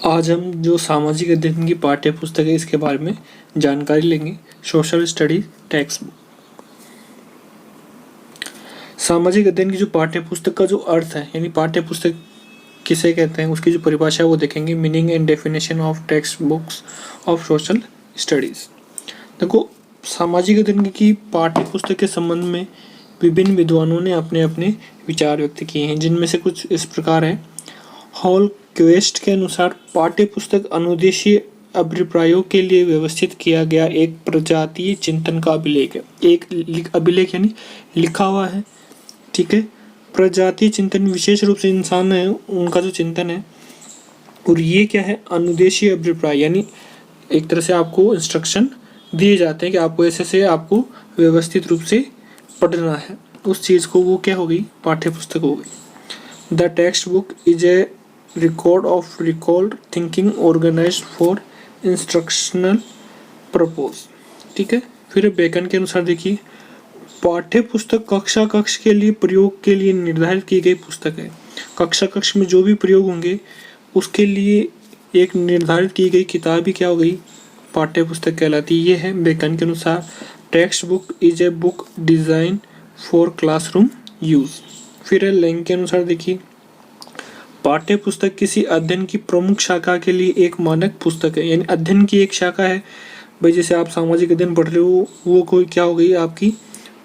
आज हम जो सामाजिक अध्ययन की पाठ्य पुस्तक है इसके बारे में जानकारी लेंगे। Social study text book. सामाजिक अध्ययन की जो पाठ्य पुस्तक का जो अर्थ है यानी पाठ्य पुस्तक किसे कहते हैं उसकी जो परिभाषा है वो देखेंगे। Meaning and definition of text books of social studies. देखो, सामाजिक अध्ययन की पाठ्य पुस्तक के संबंध में विभिन्न विद्वानों ने अपने अपने विचार व्यक्त किए हैं, जिनमें से कुछ इस प्रकार है। हॉल क्वेस्ट के अनुसार पाठ्य पुस्तक अनुदेशीय अभिप्रायों के लिए व्यवस्थित किया गया एक प्रजातीय चिंतन का अभिलेख है। एक अभिलेख यानी लिखा हुआ है, ठीक है। प्रजातीय चिंतन विशेष रूप से इंसान है उनका जो चिंतन है, और ये क्या है, अनुदेशीय अभिप्राय यानी एक तरह से आपको इंस्ट्रक्शन दिए जाते हैं कि आपको ऐसे से आपको व्यवस्थित रूप से पढ़ना है। उस चीज़ को वो क्या हो गई, पाठ्य पुस्तक हो गई। The textbook is a record of recalled thinking organised for instructional purpose, ठीक है। फिर बेकन के अनुसार देखिए, पाठ्य पुस्तक कक्षा कक्ष के लिए प्रयोग के लिए निर्धारित की गई पुस्तक है। कक्षा कक्ष में जो भी प्रयोग होंगे उसके लिए एक निर्धारित की गई किताब ही क्या हो गई, पाठ्य पुस्तक कहलाती है। ये है बेकन के अनुसार। Text book is a book design for classroom use. फिर है लैंग के अनुसार देखिए, पाठ्य पुस्तक किसी अध्ययन की प्रमुख शाखा के लिए एक मानक पुस्तक है। यानी अध्ययन की एक शाखा है भाई, जैसे आप सामाजिक अध्ययन पढ़ रहे हो वो कोई क्या हो गई, आपकी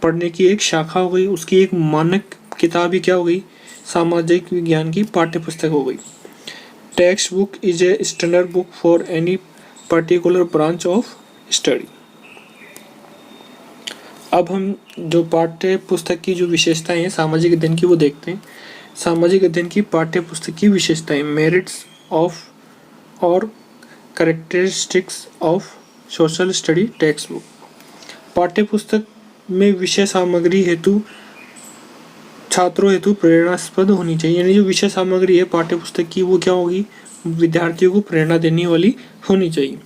पढ़ने की एक शाखा हो गई, उसकी एक मानक किताब ही क्या हो गई, सामाजिक विज्ञान की पाठ्य पुस्तक हो गई। Text book is a standard book for any particular branch of study. अब हम जो पाठ्य पुस्तक की जो विशेषताएं हैं सामाजिक अध्ययन की वो देखते हैं। सामाजिक अध्ययन की पाठ्य पुस्तक की विशेषताएं, मेरिट्स ऑफ और characteristics of social study text book. पाठ्य पुस्तक में विषय सामग्री हेतु छात्रों हेतु प्रेरणास्पद होनी चाहिए। यानी जो विषय सामग्री है पाठ्य पुस्तक की वो क्या होगी, विद्यार्थियों को प्रेरणा देने वाली होनी चाहिए।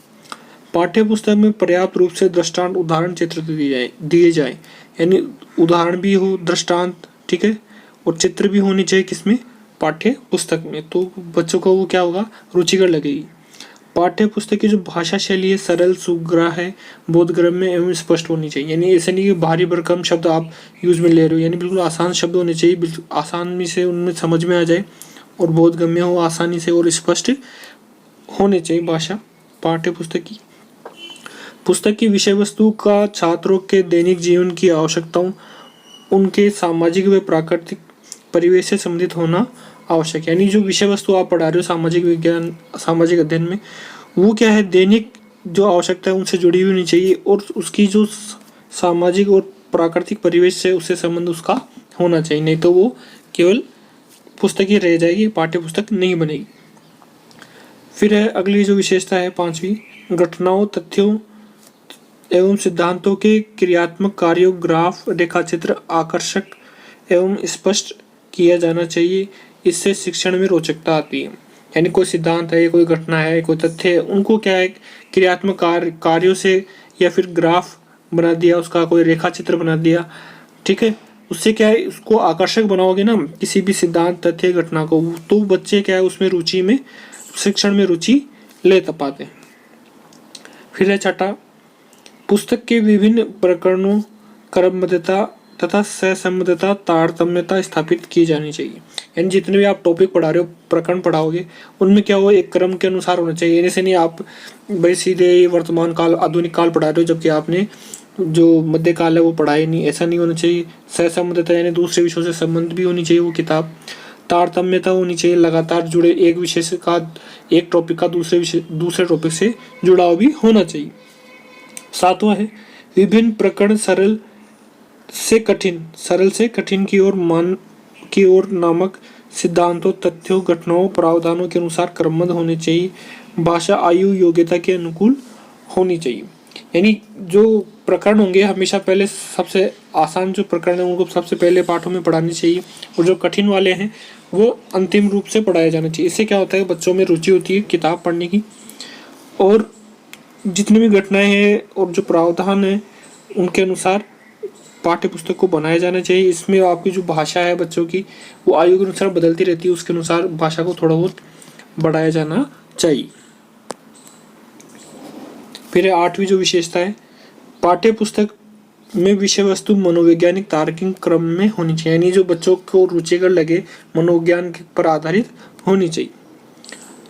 पाठ्य पुस्तक में पर्याप्त रूप से दृष्टांत उदाहरण चित्र दिए जाए, यानी उदाहरण भी हो, दृष्टांत, ठीक है, और चित्र भी होनी चाहिए किसमें, पाठ्य पुस्तक में। तो बच्चों को वो क्या होगा, रुचिकर लगेगी। पाठ्य पुस्तक की जो भाषा शैली है सरल, सुग्राह्य, बोधगम्य एवं स्पष्ट होनी चाहिए। यानी ऐसे नहीं कि भारी भरकम शब्द आप यूज में ले रहे हो, यानी बिल्कुल आसान शब्द होने चाहिए, बिल्कुल आसानी से उनमें समझ में आ जाए और बोधगम्य हो आसानी से और स्पष्ट होने चाहिए भाषा पाठ्य पुस्तक की। पुस्तक की विषय वस्तु का छात्रों के दैनिक जीवन की आवश्यकताओं, उनके सामाजिक व प्राकृतिक परिवेश से संबंधित होना आवश्यक है। यानी जो विषय वस्तु आप पढ़ा रहे हो सामाजिक विज्ञान सामाजिक अध्ययन में, वो क्या है, दैनिक जो आवश्यकता है उनसे जुड़ी हुई होनी चाहिए और उसकी जो सामाजिक और प्राकृतिक परिवेश से उससे संबंध उसका होना चाहिए। नहीं तो वो केवल पुस्तक ही रह जाएगी, पाठ्य पुस्तक नहीं बनेगी। फिर है अगली जो विशेषता है पांचवी, घटनाओं, तथ्यों एवं सिद्धांतों के क्रियात्मक कार्यों, ग्राफ, रेखाचित्र आकर्षक एवं स्पष्ट किया जाना चाहिए। इससे शिक्षण में रोचकता आती है। यानी कोई सिद्धांत है, कोई घटना है, कोई तथ्य है, उनको क्या है, क्रियात्मक कार्यों से या फिर ग्राफ बना दिया, उसका कोई रेखा चित्र बना दिया, ठीक है, उससे क्या है, उसको आकर्षक बनाओगे ना किसी भी सिद्धांत, तथ्य, घटना को, तो बच्चे क्या है उसमें रुचि में, शिक्षण में रुचि ले पाते हैं। फिर है छठा, पुस्तक के विभिन्न प्रकरणों क्रमबद्धता तथा सहसंबद्धता, तारतम्यता स्थापित की जानी चाहिए। यानी जितने भी आप टॉपिक पढ़ा रहे हो, प्रकरण पढ़ाओगे, उनमें क्या हो, एक क्रम के अनुसार होना चाहिए। ऐसे नहीं आप भाई सीधे वर्तमान काल, आधुनिक काल पढ़ा रहे हो जबकि आपने जो मध्यकाल है वो पढ़ा ही नहीं। ऐसा नहीं होना चाहिए। सहसंबद्धता यानी दूसरे विषयों से संबंध भी होनी चाहिए वो किताब। तारतम्यता होनी चाहिए, लगातार जुड़े, एक विषय से का, एक टॉपिक का दूसरे टॉपिक से जुड़ाव भी होना चाहिए। सातवां है, विभिन्न प्रकरण सरल से कठिन की ओर नामक सिद्धांतों, तथ्यों, घटनाओं, प्रावधानों के अनुसार क्रमबद्ध होने चाहिए। भाषा आयु योग्यता के अनुकूल होनी चाहिए। यानी जो प्रकरण होंगे हमेशा पहले सबसे आसान जो प्रकरण है उनको सबसे पहले पाठों में पढ़ानी चाहिए, और जो कठिन वाले हैं वो अंतिम रूप से पढ़ाया जाना चाहिए। इससे क्या होता है, बच्चों में रुचि होती है किताब पढ़ने की, और जितनी भी घटनाएं हैं और जो प्रावधान है उनके अनुसार पाठ्य पुस्तक को बनाया जाना चाहिए। इसमें आपकी जो भाषा है बच्चों की वो आयु के अनुसार बदलती रहती है, उसके अनुसार भाषा को थोड़ा बहुत बढ़ाया जाना चाहिए। फिर 8वीं जो विशेषता है, पाठ्य पुस्तक में विषय वस्तु मनोवैज्ञानिक तार्किक क्रम में होनी चाहिए, यानी जो बच्चों को रुचिकर लगे, मनोविज्ञान पर आधारित होनी चाहिए।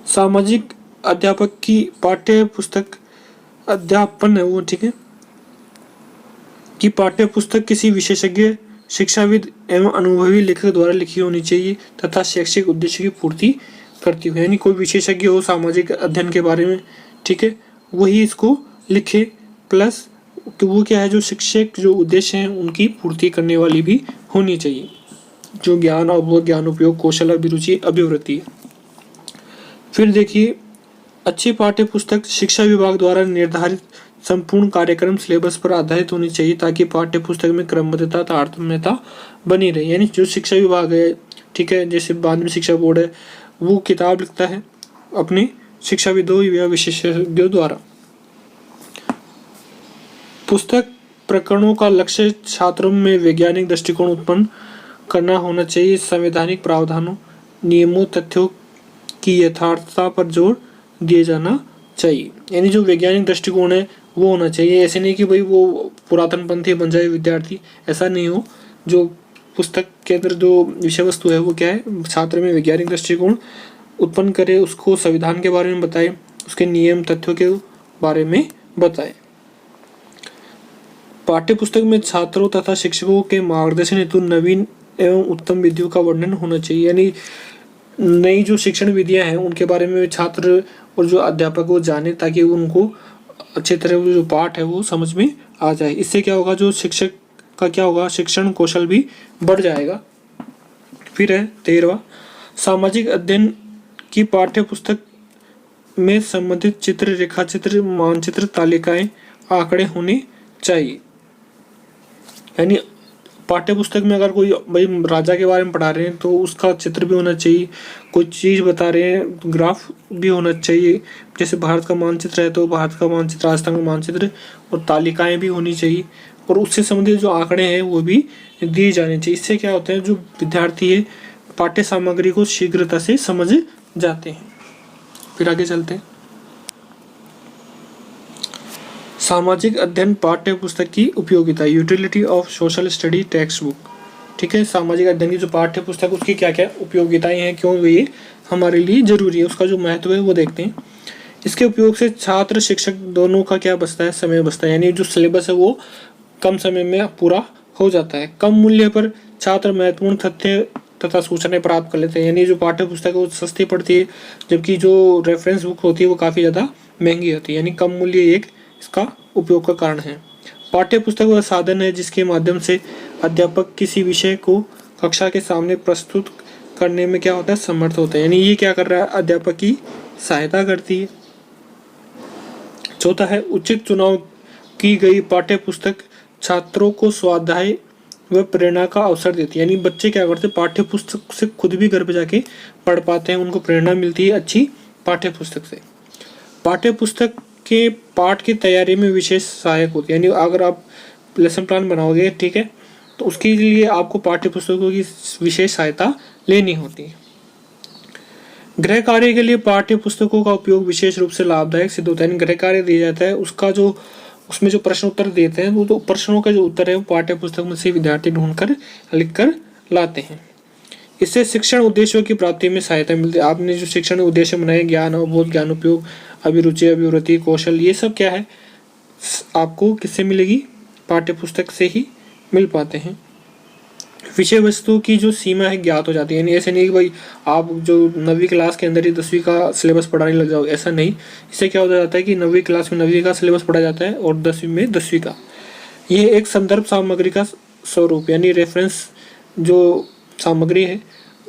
सामाजिक अध्यापक की पाठ्य पुस्तक अध्यापन है वो, ठीक है, कि पाठ्य पुस्तक किसी विशेषज्ञ, शिक्षाविद एवं अनुभवी लेखक द्वारा लिखी होनी चाहिए तथा शैक्षिक उद्देश्य की पूर्ति करती हो, यानी कोई विशेषज्ञ हो सामाजिक अध्ययन के बारे में, ठीक है, वही इसको लिखे, प्लस वो क्या है, जो शिक्षक जो उद्देश्य हैं उनकी पूर्ति करने वाली भी होनी चाहिए, जो ज्ञान अवबोध, ज्ञान उपयोग, कौशल, अभिरुचि, अभिवृत्ति है। फिर देखिए, अच्छी पाठ्य पुस्तक शिक्षा विभाग द्वारा निर्धारित संपूर्ण कार्यक्रम सिलेबस पर आधारित होनी चाहिए ताकि पाठ्य पुस्तक में क्रमबद्धता, तारतम्यता बनी रहे। यानी जो शिक्षा विभाग है, ठीक है, जैसे माध्यमिक शिक्षा बोर्ड है, वो किताब लिखता है अपने शिक्षाविदों या विशेषज्ञों द्वारा। पुस्तक प्रकरणों का लक्ष्य छात्रों में वैज्ञानिक दृष्टिकोण उत्पन्न करना होना चाहिए। संवैधानिक प्रावधानों, नियमों, तथ्यों की यथार्थता पर जोर दिया जाना चाहिए, यानी जो वैज्ञानिक दृष्टिकोण है वो होना चाहिए। ऐसे नहीं कि भाई वो पुरातनपंथी बन जाए विद्यार्थी, ऐसा नहीं हो। जो पुस्तक के अंदर जो विषय वस्तु है वो क्या है, छात्र में वैज्ञानिक दृष्टिकोण उत्पन्न करे, उसको संविधान के बारे में बताए, उसके नियम, तथ्यों के बारे में बताए। पाठ्य पुस्तक में छात्रों तथा शिक्षकों के मार्गदर्शन हेतु नवीन एवं उत्तम विधियों का वर्णन होना चाहिए, यानी नई जो शिक्षण विधियां हैं उनके बारे में छात्र और जो अध्यापक वो जाने, ताकि उनको अच्छे तरह जो पाठ है वो समझ में आ जाए। इससे क्या होगा, जो शिक्षक का क्या होगा, शिक्षण कौशल भी बढ़ जाएगा। फिर है 13वां, सामाजिक अध्ययन की पाठ्य पुस्तक में संबंधित चित्र, रेखाचित्र, मानचित्र, तालिकाएं, आंकड़े होने चाहिए। यानी पाठ्य पुस्तक में अगर कोई भाई राजा के बारे में पढ़ा रहे हैं तो उसका चित्र भी होना चाहिए, कोई चीज़ बता रहे हैं ग्राफ भी होना चाहिए। जैसे भारत का मानचित्र है तो भारत का मानचित्र, राजस्थान का मानचित्र, और तालिकाएं भी होनी चाहिए, और उससे संबंधित जो आंकड़े हैं वो भी दिए जाने चाहिए। इससे क्या होता है, जो विद्यार्थी है पाठ्य सामग्री को शीघ्रता से समझ जाते हैं। फिर आगे चलते हैं, सामाजिक अध्ययन पाठ्य पुस्तक की उपयोगिता, utility of social study text book. ठीक है, सामाजिक अध्ययन की जो पाठ्य पुस्तक उसकी क्या क्या उपयोगिताएं हैं, क्यों ये हमारे लिए जरूरी है, उसका जो महत्व है वो देखते हैं। इसके उपयोग से छात्र शिक्षक दोनों का क्या बचता है, समय बचता है, यानी जो सिलेबस है वो कम समय में पूरा हो जाता है। कम मूल्य पर छात्र महत्वपूर्ण तथ्य तथा सूचनाएं प्राप्त कर लेते हैं, यानी जो पाठ्य पुस्तक है वो सस्ती पड़ती है, जबकि जो रेफरेंस बुक होती है वो काफ़ी ज़्यादा महंगी होती है, यानी कम मूल्य एक इसका उपयोग का कारण है। पाठ्य पुस्तक वह साधन है जिसके माध्यम से अध्यापक किसी विषय को कक्षा के सामने प्रस्तुत करने में क्या होता है, समर्थ होता है, यानी ये क्या कर रहा है, अध्यापक की सहायता करती है। चौथा है, उचित चुनाव की गई पाठ्य पुस्तक छात्रों को स्वाध्याय व प्रेरणा का अवसर देती है, यानी बच्चे क्या करते हैं, पाठ्य पुस्तक से खुद भी घर पे जाके पढ़ पाते हैं, उनको प्रेरणा मिलती है अच्छी पाठ्य पुस्तक से। पाठ्य पुस्तक के पाठ की तैयारी में विशेष सहायक होती है, यानी अगर आप लेसन प्लान बनाओगे, ठीक है, तो उसके लिए आपको पाठ्य पुस्तकों की विशेष सहायता लेनी होती है। गृह कार्य के लिए पाठ्य पुस्तकों का उपयोग विशेष रूप से लाभदायक सिद्ध होता है, यानी गृह कार्य दिया जाता है, उसका जो उसमें जो प्रश्न उत्तर देते हैं वो तो प्रश्नों का जो उत्तर है वो पाठ्य पुस्तक में से विद्यार्थी ढूंढकर लिख कर लाते हैं। इससे शिक्षण उद्देश्यों की प्राप्ति में सहायता मिलती है। आपने जो शिक्षण उद्देश्य बनाए, ज्ञान अवबोध, ज्ञान उपयोग, अभिरुचि, अभिवृत्ति, कौशल, ये सब क्या है आपको किससे मिलेगी, पाठ्य पुस्तक से ही मिल पाते हैं। विषय वस्तु की जो सीमा है ज्ञात हो जाती है, यानी ऐसे नहीं कि भाई आप जो 9वीं क्लास के अंदर ही 10वीं का सिलेबस पढ़ाने लग जाओ, ऐसा नहीं। इससे क्या हो जाता है कि 9वीं क्लास में 9वीं का सिलेबस पढ़ा जाता है और 10वीं में 10वीं का। यह एक संदर्भ सामग्री का स्वरूप, यानी रेफरेंस जो सामग्री है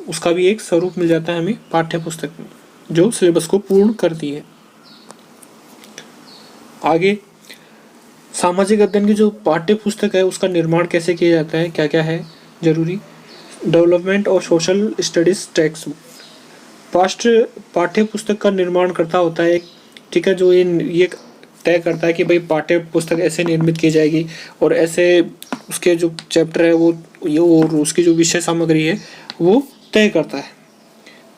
उसका भी एक स्वरूप मिल जाता है हमें पाठ्य पुस्तक में, जो सिलेबस को पूर्ण करती है। आगे सामाजिक अध्ययन की जो पाठ्य पुस्तक है उसका निर्माण कैसे किया जाता है, क्या क्या है जरूरी। डेवलपमेंट और सोशल स्टडीज टेक्स्ट बुक, पाठ्य पुस्तक का निर्माण करता होता है, ठीक है, जो ये तय करता है कि भाई पाठ्य पुस्तक ऐसे निर्मित की जाएगी और ऐसे उसके जो चैप्टर है वो ये और उसकी जो विषय सामग्री है वो तय करता है।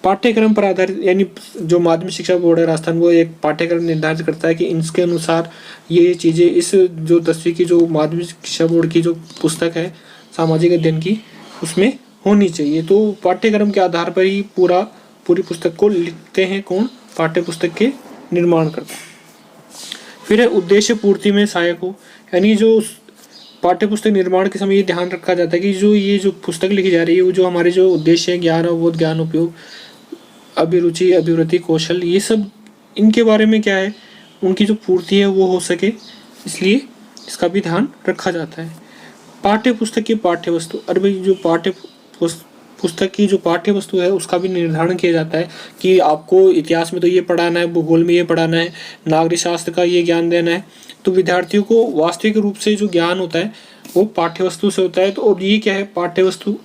पाठ्यक्रम पर आधारित, यानी जो माध्यमिक शिक्षा बोर्ड है राजस्थान, वो एक पाठ्यक्रम निर्धारित करता है कि इसके अनुसार ये चीज़ें, इस जो 10वीं की जो माध्यमिक शिक्षा बोर्ड की जो पुस्तक है सामाजिक अध्ययन की, उसमें होनी चाहिए। तो पाठ्यक्रम के आधार पर ही पूरी पुस्तक को लिखते हैं कौन? पाठ्य पुस्तक के निर्माण करता है। फिर है उद्देश्य पूर्ति में सहायक हो, यानी जो पाठ्य पुस्तक निर्माण के समय ये ध्यान रखा जाता है कि ये जो पुस्तक लिखी जा रही है वो जो हमारे जो उद्देश्य है, ज्ञान अवबोध, ज्ञान उपयोग, अभिरुचि, अभिवृत्ति, कौशल, ये सब इनके बारे में क्या है, उनकी जो पूर्ति है वो हो सके, इसलिए इसका भी ध्यान रखा जाता है। पाठ्य पुस्तक की पाठ्य वस्तु, अरे भाई जो पुस्तक की जो पाठ्य वस्तु है उसका भी निर्धारण किया जाता है कि आपको इतिहास में तो ये पढ़ाना है, भूगोल में ये पढ़ाना है, नागरिक शास्त्र का ये ज्ञान देना है। तो विद्यार्थियों को वास्तविक रूप से जो ज्ञान होता है वो पाठ्य वस्तु से होता है। तो और ये क्या है, पाठ्य वस्तु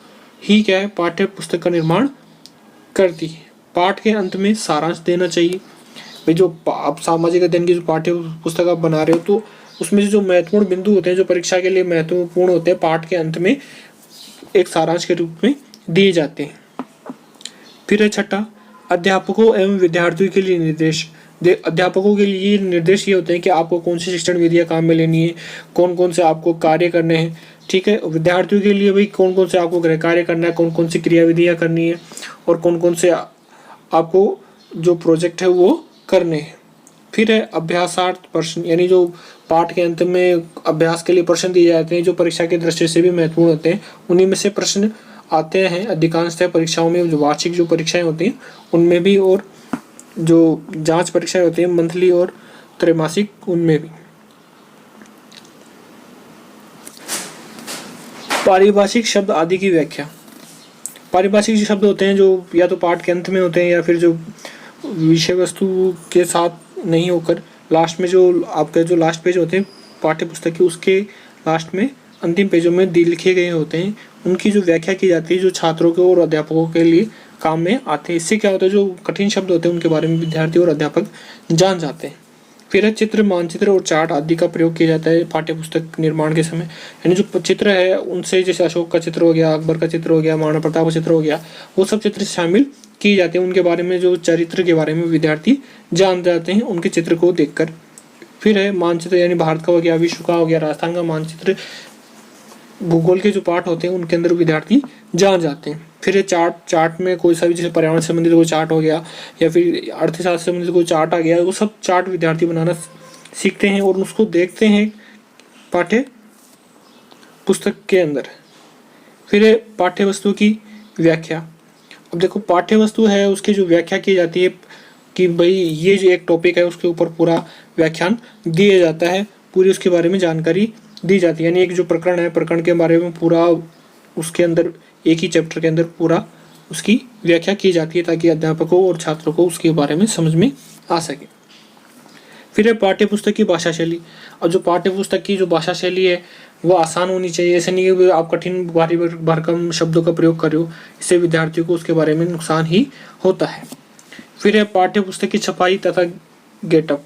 ही क्या है, पाठ्य पुस्तक का निर्माण करती है। पाठ के अंत में सारांश देना चाहिए। भाई जो आप सामाजिक अध्ययन की जो पाठ्य पुस्तक आप बना रहे हो तो उसमें जो महत्वपूर्ण बिंदु होते हैं, जो परीक्षा के लिए महत्वपूर्ण होते हैं, पाठ के अंत में एक सारांश के रूप में दिए जाते हैं। फिर है छठा, अध्यापकों एवं विद्यार्थियों के लिए निर्देश। अध्यापकों के लिए निर्देश ये होते हैं कि आपको कौन सी शिक्षण विधियाँ काम में लेनी है, कौन कौन से आपको कार्य करने हैं, ठीक है। विद्यार्थियों के लिए भाई कौन कौन से आपको गृह कार्य करना है, कौन कौन सी क्रियाविधियाँ करनी है और कौन कौन से आपको जो प्रोजेक्ट है वो करने हैं। फिर है अभ्यासार्थ प्रश्न, यानी जो पाठ के अंत में अभ्यास के लिए प्रश्न दिए जाते हैं, जो परीक्षा की दृष्टि से भी महत्वपूर्ण होते हैं, उन्हीं में से प्रश्न आते हैं अधिकांशतः परीक्षाओं में। जो वार्षिक जो परीक्षाएं होती हैं उनमें भी, और जो जांच परीक्षाएं होती हैं मंथली और त्रैमासिक, उनमें भी। पारिभाषिक शब्द आदि की व्याख्या। पारिभाषिक जो शब्द होते हैं जो या तो पाठ के अंत में होते हैं या फिर जो विषय वस्तु के साथ नहीं होकर लास्ट में जो आपके जो लास्ट पेज होते हैं पाठ्य पुस्तक के, उसके लास्ट में अंतिम पेजों में लिखे गए होते हैं, उनकी जो व्याख्या की जाती है, जो छात्रों के और अध्यापकों के लिए काम में आते हैं। इससे क्या होता है, जो कठिन शब्द होते हैं उनके बारे में विद्यार्थी और अध्यापक जान जाते हैं। फिर है चित्र, मानचित्र और चार्ट आदि का प्रयोग किया जाता है पाठ्य पुस्तक निर्माण के समय। यानी जो चित्र है उनसे, जैसे अशोक का चित्र हो गया, अकबर का चित्र हो गया, महाराणा प्रताप का चित्र हो गया, वो सब चित्र शामिल किए जाते हैं। उनके बारे में, जो चरित्र के बारे में विद्यार्थी जान जाते हैं उनके चित्र को देखकर। फिर है मानचित्र, यानी भारत का हो गया, विश्व का हो गया, राजस्थान का मानचित्र, भूगोल के जो पाठ होते हैं उनके अंदर विद्यार्थी जान जाते हैं। फिर है चार्ट, चार्ट में कोई सा भी, जैसे पर्यावरण से संबंधित कोई चार्ट हो गया या फिर अर्थशास्त्र से संबंधित कोई चार्ट आ गया, वो सब चार्ट विद्यार्थी बनाना सीखते हैं और उसको देखते हैं पाठ्य पुस्तक के अंदर। फिर है पाठ्य वस्तु की व्याख्या। अब देखो पाठ्य वस्तु है उसकी जो व्याख्या की जाती है कि भाई ये जो एक टॉपिक है उसके ऊपर पूरा व्याख्यान दिया जाता है, पूरी उसके बारे में जानकारी दी जाती है। यानी एक जो प्रकरण है, प्रकरण के बारे में पूरा उसके अंदर एक ही चैप्टर के अंदर पूरा उसकी व्याख्या की जाती है ताकि अध्यापकों और छात्रों को उसके बारे में समझ में आ सके। फिर है पाठ्य पुस्तक की भाषा शैली। और जो पाठ्य पुस्तक की जो भाषा शैली है वो आसान होनी चाहिए। ऐसे नहीं कि आप कठिन भारी भरकम शब्दों का प्रयोग कर रहे हो, इससे विद्यार्थियों को उसके बारे में नुकसान ही होता है। फिर है पाठ्य पुस्तक की छपाई तथा गेटअप।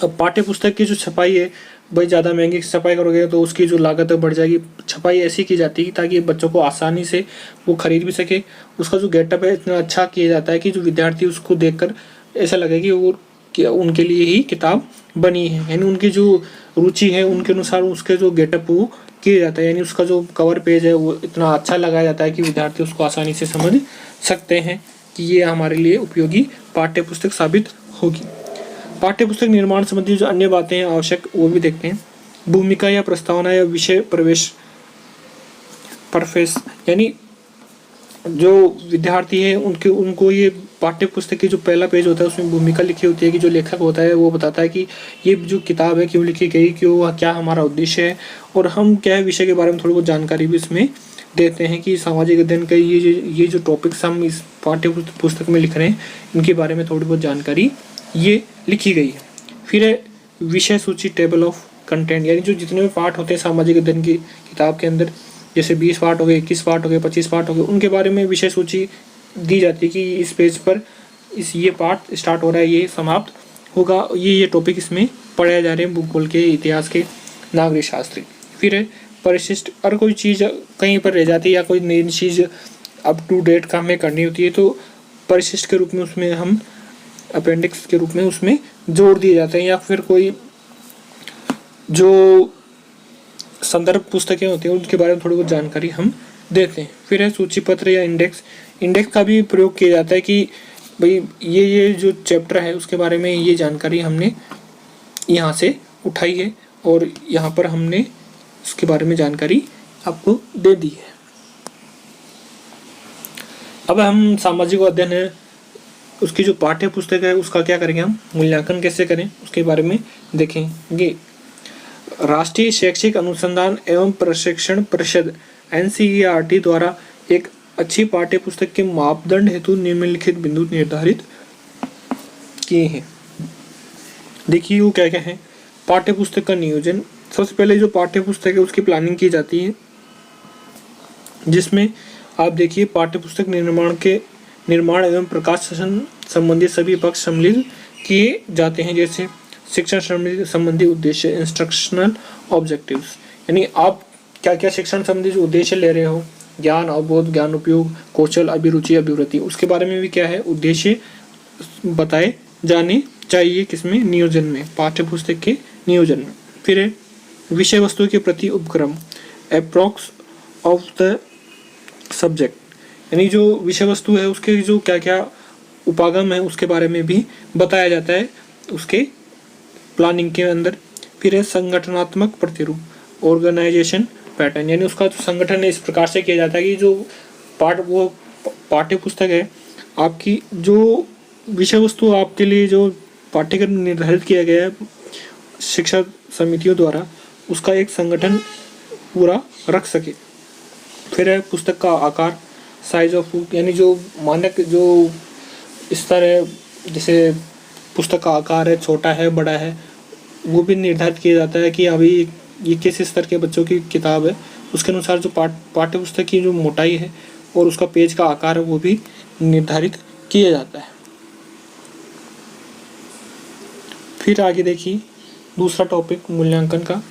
अब पाठ्य पुस्तक की जो छपाई है, भाई ज़्यादा महंगी छपाई करोगे तो उसकी जो लागत बढ़ जाएगी। छपाई ऐसी की जाती है ताकि बच्चों को आसानी से वो खरीद भी सके। उसका जो गेटअप है इतना अच्छा किया जाता है कि जो विद्यार्थी उसको देखकर ऐसा लगे कि वो उनके लिए ही किताब बनी है। यानी उनकी जो रुचि है उनके अनुसार उसके जो गेटअप वो किया जाता है। यानी उसका जो कवर पेज है वो इतना अच्छा लगाया जाता है कि विद्यार्थी उसको आसानी से समझ सकते हैं कि ये हमारे लिए उपयोगी पाठ्य पुस्तक साबित होगी। पाठ्य पुस्तक निर्माण संबंधी जो अन्य बातें हैं आवश्यक, वो भी देखते हैं। भूमिका या प्रस्तावना या विषय प्रवेश परफेस, यानी जो विद्यार्थी है उनको ये पाठ्य पुस्तक की जो पहला पेज होता है उसमें भूमिका लिखी होती है कि जो लेखक होता है वो बताता है कि ये जो किताब है क्यों लिखी गई, क्यों, क्या हमारा उद्देश्य है, और हम क्या है विषय के बारे में थोड़ी बहुत जानकारी भी इसमें देते हैं कि सामाजिक अध्ययन का ये जो टॉपिक्स हम इस पाठ्य पुस्तक में लिख रहे हैं इनके बारे में थोड़ी बहुत जानकारी ये लिखी गई है। फिर है विषय सूची, टेबल ऑफ कंटेंट, यानी जो जितने भी पाठ होते हैं सामाजिक अध्ययन की किताब के अंदर, जैसे 20 पाठ हो गए, 21 पाठ हो गए, 25 पाठ हो गए, उनके बारे में विषय सूची दी जाती है कि इस पेज पर ये पाठ स्टार्ट हो रहा है, ये समाप्त होगा, ये टॉपिक इसमें पढ़ाए जा रहे हैं, भूगोल के, इतिहास के, नागरिक शास्त्र। फिर है परिशिष्ट, अगर कोई चीज़ कहीं पर रह जाती है या कोई नई चीज़ अप टू डेट का हमें करनी होती है तो परिशिष्ट के रूप में उसमें हम अपेंडिक्स के रूप में उसमें जोड़ दिए जाते हैं, या फिर कोई जो संदर्भ पुस्तकें होती हैं उनके बारे में थोड़ी बहुत जानकारी हम देते हैं। फिर है सूची पत्र या इंडेक्स। इंडेक्स का भी प्रयोग किया जाता है कि भाई ये जो चैप्टर है उसके बारे में ये जानकारी हमने यहाँ से उठाई है और यहाँ पर हमने उसके बारे में जानकारी आपको दे दी है। अब हम सामाजिक अध्ययन है उसकी जो पाठ्य पुस्तक है उसका क्या करेंगे, हम मूल्यांकन कैसे करें उसके बारे में देखेंगे। राष्ट्रीय शैक्षिक अनुसंधान एवं प्रशिक्षण परिषद NCERT द्वारा एक अच्छी पाठ्य पुस्तक के मापदंड हेतु निम्नलिखित बिंदु निर्धारित किए हैं। देखिए वो क्या क्या है। पाठ्य पुस्तक का नियोजन। सबसे पहले जो पाठ्य पुस्तक है उसकी प्लानिंग की जाती है, जिसमें आप देखिए पाठ्य पुस्तक निर्माण एवं प्रकाशन संबंधी सभी पक्ष सम्मिलित किए जाते हैं, जैसे शिक्षण संबंधी उद्देश्य, इंस्ट्रक्शनल ऑब्जेक्टिव्स, यानी आप क्या क्या शिक्षण संबंधी जो उद्देश्य ले रहे हो, ज्ञान अवबोध, ज्ञान उपयोग, कौशल, अभिरुचि, अभिवृत्ति, उसके बारे में भी क्या है उद्देश्य बताए जाने चाहिए किसमें, नियोजन में, पाठ्य पुस्तक के नियोजन में। फिर है विषय वस्तु के प्रति उपक्रम, अप्रॉक्स ऑफ द सब्जेक्ट, यानी जो विषय वस्तु है उसके जो क्या क्या उपागम है उसके बारे में भी बताया जाता है उसके प्लानिंग के अंदर। फिर है संगठनात्मक प्रतिरूप, ऑर्गेनाइजेशन पैटर्न, यानी उसका जो संगठन है इस प्रकार से किया जाता है कि जो पाठ्य पुस्तक है आपकी जो विषय वस्तु आपके लिए जो पाठ्यक्रम निर्धारित किया गया है शिक्षा समितियों द्वारा, उसका एक संगठन पूरा रख सके। फिर है पुस्तक का आकार, साइज ऑफ बुक, यानी जो मानक जो स्तर है, जैसे पुस्तक का आकार है, छोटा है, बड़ा है, वो भी निर्धारित किया जाता है कि अभी ये किस स्तर के बच्चों की किताब है, उसके अनुसार जो पाठ्य पुस्तक की जो मोटाई है और उसका पेज का आकार है वो भी निर्धारित किया जाता है। फिर आगे देखिए दूसरा टॉपिक मूल्यांकन का,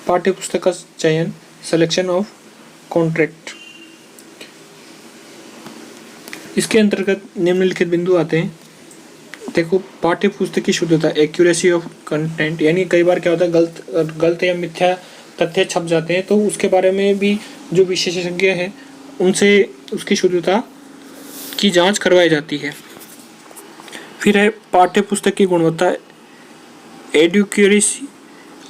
पाठ्य पुस्तक का चयन, सिलेक्शन ऑफ कॉन्ट्रैक्ट। इसके अंतर्गत निम्नलिखित बिंदु आते हैं। देखो पाठ्य पुस्तक की शुद्धता, एक्यूरेसी ऑफ कंटेंट, यानी कई बार क्या होता है गलत या मिथ्या तथ्य छप जाते हैं, तो उसके बारे में भी जो विशेषज्ञ हैं उनसे उसकी शुद्धता की जांच करवाई जाती है। फिर है पाठ्य पुस्तक की गुणवत्ता, एडुक्यूरेसी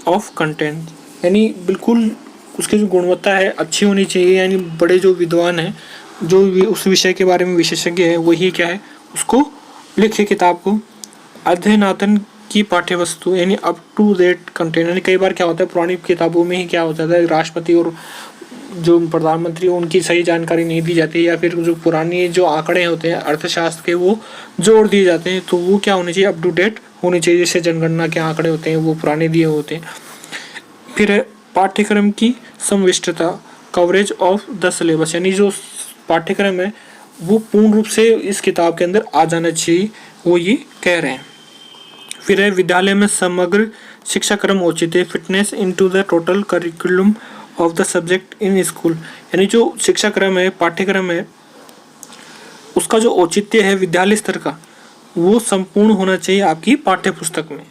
ऑफ कंटेंट, यानी बिल्कुल उसकी जो गुणवत्ता है अच्छी होनी चाहिए, यानी बड़े जो विद्वान हैं जो उस विषय के बारे में विशेषज्ञ है वही क्या है उसको लिखे किताब को। अध्ययनातन की पाठ्य वस्तु, यानी अप टू डेट कंटेंट, यानी कई बार क्या होता है पुरानी किताबों में ही क्या होता है राष्ट्रपति और जो प्रधानमंत्री उनकी सही जानकारी नहीं दी जाती, या फिर जो पुरानी जो आंकड़े होते हैं अर्थशास्त्र के वो जोड़ दिए जाते हैं, तो वो क्या होनी चाहिए, अप टू डेट होनी चाहिए। जैसे जनगणना के आंकड़े होते हैं वो पुराने दिए होते हैं। फिर है पाठ्यक्रम की समविष्टता, कवरेज ऑफ द सिलेबस, यानी जो पाठ्यक्रम है वो पूर्ण रूप से इस किताब के अंदर आ जाना चाहिए, वो ये कह रहे हैं। फिर है विद्यालय में समग्र शिक्षा क्रम औचित्य, fitness into the total curriculum of the subject in school, यानी जो शिक्षा क्रम है पाठ्यक्रम है उसका जो औचित्य है विद्यालय स्तर का वो संपूर्ण होना चाहिए आपकी पाठ्य पुस्तक में।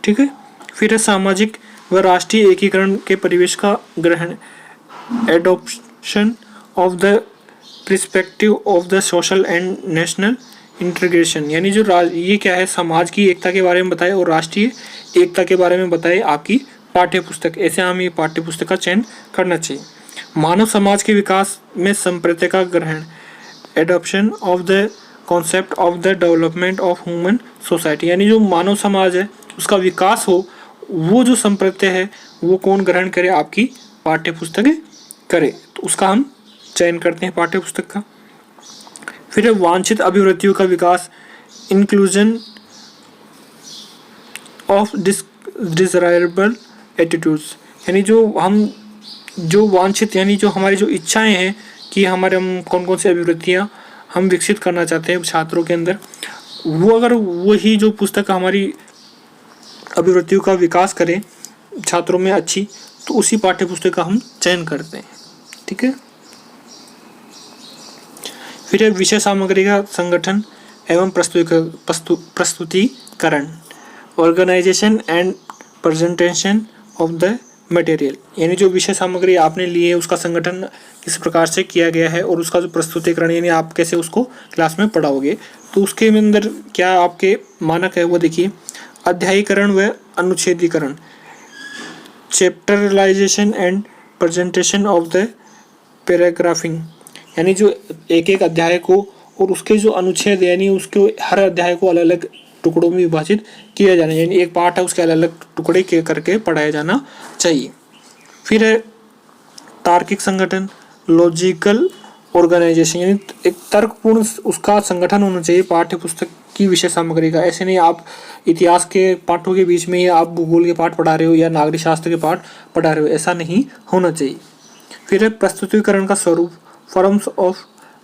ठीक है। फिर है सामाजिक व राष्ट्रीय एकीकरण के परिवेश का ग्रहण, adoption of the perspective of the social and national integration, यानी जो ये क्या है समाज की एकता के बारे में बताए और राष्ट्रीय एकता के बारे में बताए आपकी पाठ्य पुस्तक। ऐसे हमें ये पाठ्य पुस्तक का चयन करना चाहिए। मानव समाज के विकास में संप्रदाय का ग्रहण, adoption of the concept of the development of human society, यानी जो मानव समाज है उसका विकास हो वो जो संप्रदाय है वो कौन ग्रहण करे, आपकी पाठ्य पुस्तक करे, तो उसका हम चयन करते हैं पाठ्य पुस्तक का। फिर वांछित अभिवृत्तियों का विकास, इंक्लूजन ऑफ डिजायरेबल एटीट्यूड्स, यानी जो वांछित यानी जो हमारी जो इच्छाएं हैं कि हम कौन कौन सी अभिवृत्तियां हम विकसित करना चाहते हैं छात्रों के अंदर, वो अगर वही जो पुस्तक हमारी अभिवृत्तियों का विकास करे छात्रों में अच्छी, तो उसी पाठ्य पुस्तक का हम चयन करते हैं। ठीक है। फिर है विषय सामग्री का संगठन एवं प्रस्तुतिकरण, organisation and presentation of the material, यानी जो विषय सामग्री आपने ली है उसका संगठन किस प्रकार से किया गया है और उसका जो प्रस्तुतिकरण यानी आप कैसे उसको क्लास में पढ़ाओगे, तो उसके अंदर क्या आपके मानक है वो देखिए। अध्यायीकरण व अनुच्छेदीकरण, चैप्टरलाइजेशन and presentation of the paragraphing, यानी जो एक एक अध्याय को और उसके जो अनुच्छेद यानी उसके हर अध्याय को अलग अलग टुकड़ों में विभाजित किया जाना, यानी एक पार्ट है उसके अलग अलग टुकड़े के करके पढ़ाया जाना चाहिए। फिर है तार्किक संगठन, लॉजिकल ऑर्गेनाइजेशन, यानी एक तर्कपूर्ण उसका संगठन होना चाहिए पाठ्य पुस्तक की विषय सामग्री का। ऐसे नहीं आप इतिहास के पाठों के बीच में ही आप भूगोल के पाठ पढ़ा रहे हो या नागरिक शास्त्र के पाठ पढ़ा रहे हो, ऐसा नहीं होना चाहिए। फिर है प्रस्तुतिकरण का स्वरूप, फॉर्म्स ऑफ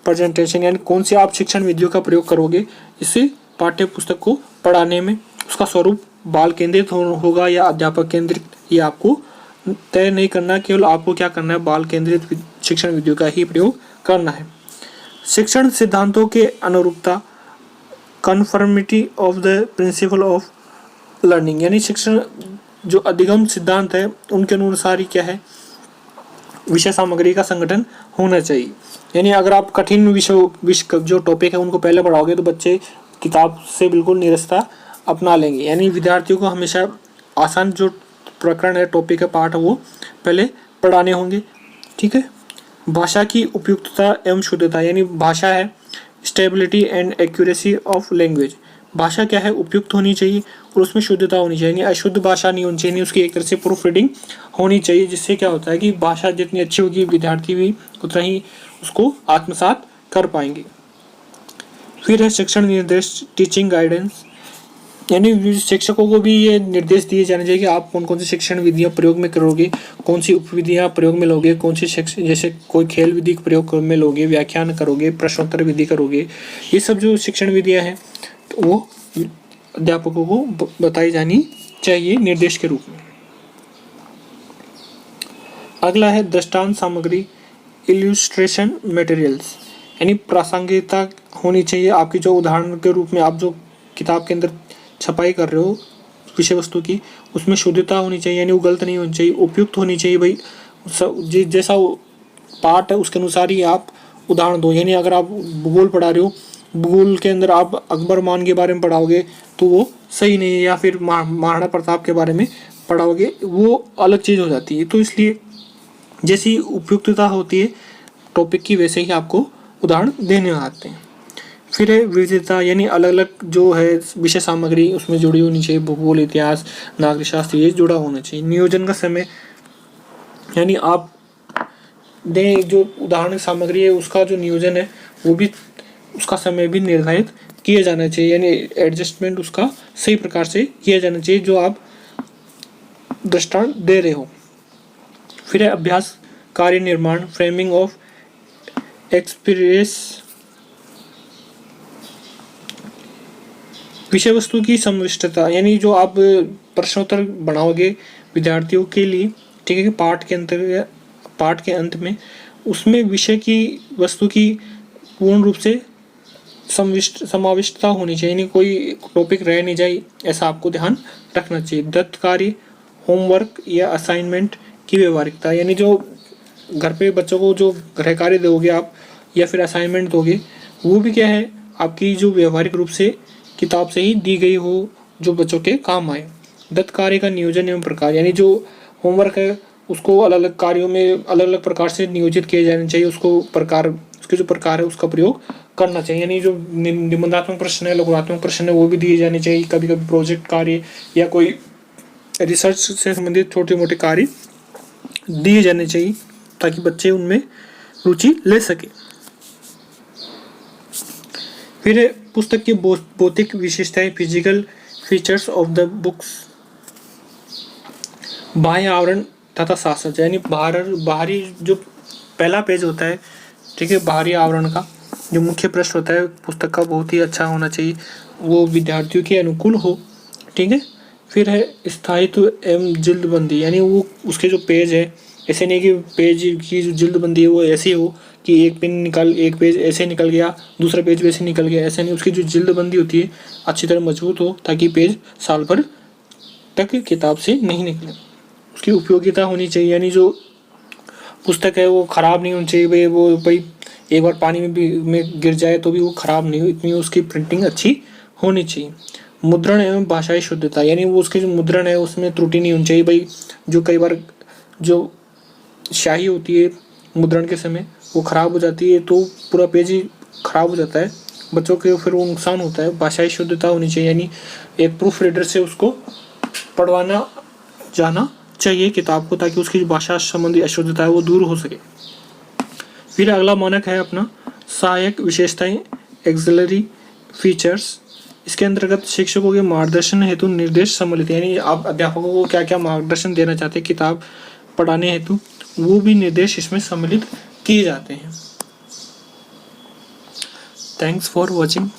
प्रेजेंटेशन, यानी कौन सी आप शिक्षण विधियों का प्रयोग करोगे इसे पाठ्य पुस्तक को पढ़ाने में, उसका स्वरूप बाल केंद्रित होगा या अध्यापक केंद्रित, ये आपको तय नहीं करना, केवल आपको क्या करना है बाल केंद्रित शिक्षण विधियों का ही प्रयोग करना है। शिक्षण सिद्धांतों के अनुरूपता, conformity of the principle of learning, यानी शिक्षण जो अधिगम सिद्धांत है उनके अनुसार ही क्या है विषय सामग्री का संगठन होना चाहिए। यानी अगर आप कठिन विषय जो टॉपिक है उनको पहले पढ़ाओगे तो बच्चे किताब से बिल्कुल निरस्ता अपना लेंगे, यानी विद्यार्थियों को हमेशा आसान जो प्रकरण है टॉपिक है पाठ है वो पहले पढ़ाने होंगे। ठीक है। भाषा की उपयुक्तता एवं शुद्धता, यानी भाषा है stability and accuracy of language, भाषा क्या है उपयुक्त होनी चाहिए और उसमें शुद्धता होनी चाहिए, यानी अशुद्ध भाषा नहीं होनी चाहिए, उसकी एक तरह से प्रूफ रीडिंग होनी चाहिए, जिससे क्या होता है कि भाषा जितनी अच्छी होगी विद्यार्थी भी उतना ही उसको आत्मसात कर पाएंगे। फिर है शिक्षण निर्देश, टीचिंग गाइडेंस, यानी शिक्षकों को भी ये निर्देश दिए जाने चाहिए कि आप कौन कौन सी शिक्षण विधियाँ प्रयोग में करोगे, कौन सी उपविधियाँ प्रयोग में लोगे, कौन सी शिक्षण जैसे कोई खेल विधि प्रयोग में लोगे, व्याख्यान करोगे, प्रश्नोत्तर विधि करोगे, ये सब जो शिक्षण विधियाँ हैं तो वो अध्यापकों को बताई जानी चाहिए निर्देश के रूप में। अगला है दृष्टांत सामग्री, इल्यूस्ट्रेशन मटेरियल्स, यानी प्रासंगिकता होनी चाहिए आपकी, जो उदाहरण के रूप में आप जो किताब के अंदर छपाई कर रहे हो विषय वस्तु की उसमें शुद्धता होनी चाहिए, यानी वो गलत नहीं होनी चाहिए, उपयुक्त होनी चाहिए भाई, जैसा पाठ है उसके अनुसार ही आप उदाहरण दो। यानी अगर आप भूगोल पढ़ा रहे हो, भूगोल के अंदर आप अकबर मान के बारे में पढ़ाओगे तो वो सही नहीं है, या फिर महाराणा प्रताप के बारे में पढ़ाओगे वो अलग चीज़ हो जाती है। तो इसलिए जैसी उपयुक्तता होती है टॉपिक की वैसे ही आपको उदाहरण देने आते हैं। फिर है विविधता, यानी अलग अलग जो है विषय सामग्री उसमें जुड़ी होनी चाहिए, भूगोल, इतिहास, नागरिक शास्त्र ये जुड़ा होना चाहिए। नियोजन का समय, यानी आप दें जो उदाहरण सामग्री है उसका जो नियोजन है वो भी उसका समय भी निर्धारित किया जाना चाहिए, यानी एडजस्टमेंट उसका सही प्रकार से किया जाना चाहिए जो आप दृष्टांत दे रहे हो। फिर है अभ्यास कार्य निर्माण, फ्रेमिंग ऑफ एक्सपीरियंस, विषय वस्तु की समविष्टता, यानी जो आप प्रश्नोत्तर बनाओगे विद्यार्थियों के लिए, ठीक है, पाठ के अंत में उसमें विषय की वस्तु की पूर्ण रूप से समाविष्टता होनी चाहिए, यानी कोई टॉपिक रह नहीं जाए, ऐसा आपको ध्यान रखना चाहिए। दत्त कार्य, होमवर्क या असाइनमेंट की व्यवहारिकता, यानी जो घर पे बच्चों को जो गृह कार्य दोगे आप या फिर असाइनमेंट दोगे वो भी क्या है आपकी जो व्यवहारिक रूप से किताब से ही दी गई हो, जो बच्चों के काम आए। दत्त कार्य का नियोजन एवं प्रकार, यानी जो होमवर्क है उसको अलग अलग कार्यों में अलग अलग प्रकार से नियोजित किए जाने चाहिए, उसके जो प्रकार है उसका प्रयोग करना चाहिए, यानी जो निबंधात्मक प्रश्न है, लघुत्मक प्रश्न है वो भी दिए जाने चाहिए, कभी कभी प्रोजेक्ट कार्य या कोई रिसर्च से संबंधित छोटे मोटे कार्य दिए जाने चाहिए ताकि बच्चे उनमें रुचि ले सके। फिर है पुस्तक की भौतिक विशेषताएं, physical features of the books, बाह्य आवरण तथा साज, यानी बाहरी जो पहला पेज होता है, ठीक है, बाहरी आवरण का जो मुख्य पृष्ठ होता है पुस्तक का बहुत ही अच्छा होना चाहिए, वो विद्यार्थियों के अनुकूल हो, ठीक है। फिर है स्थायित्व एवं जिल्दबंदी, यानी वो उसके जो पेज है ऐसे नहीं कि पेज की जो जिल्दबंदी है वो ऐसी हो कि एक पेज ऐसे निकल गया, दूसरा पेज वैसे निकल गया, ऐसा नहीं। उसकी जो जिल्दबंदी होती है अच्छी तरह मजबूत हो, ताकि पेज साल भर तक किताब से नहीं निकले। उसकी उपयोगिता होनी चाहिए, यानी जो पुस्तक है वो ख़राब नहीं होनी चाहिए भाई एक बार पानी में गिर जाए तो भी वो ख़राब नहीं हो, इतनी उसकी प्रिंटिंग अच्छी होनी चाहिए। मुद्रण एवं भाषाई शुद्धता, यानी वो उसके जो मुद्रण है उसमें त्रुटि नहीं होनी चाहिए भाई। जो कई बार जो स्याही होती है मुद्रण के समय वो ख़राब हो जाती है तो पूरा पेज ही ख़राब हो जाता है, बच्चों के फिर वो नुकसान होता है। भाषाई शुद्धता होनी चाहिए, यानी एक प्रूफ रीडर से उसको पढ़वाना जाना चाहिए किताब को, ताकि उसकी भाषा संबंधी अशुद्धता है वो दूर हो सके। फिर अगला मानक है अपना सहायक विशेषताएं, एक्सिलरी फीचर्स। इसके अंतर्गत शिक्षकों के मार्गदर्शन हेतु निर्देश सम्मिलित, यानी आप अध्यापकों को क्या क्या मार्गदर्शन देना चाहते हैं किताब पढ़ाने हेतु, वो भी निर्देश इसमें सम्मिलित किए जाते हैं। Thanks for watching.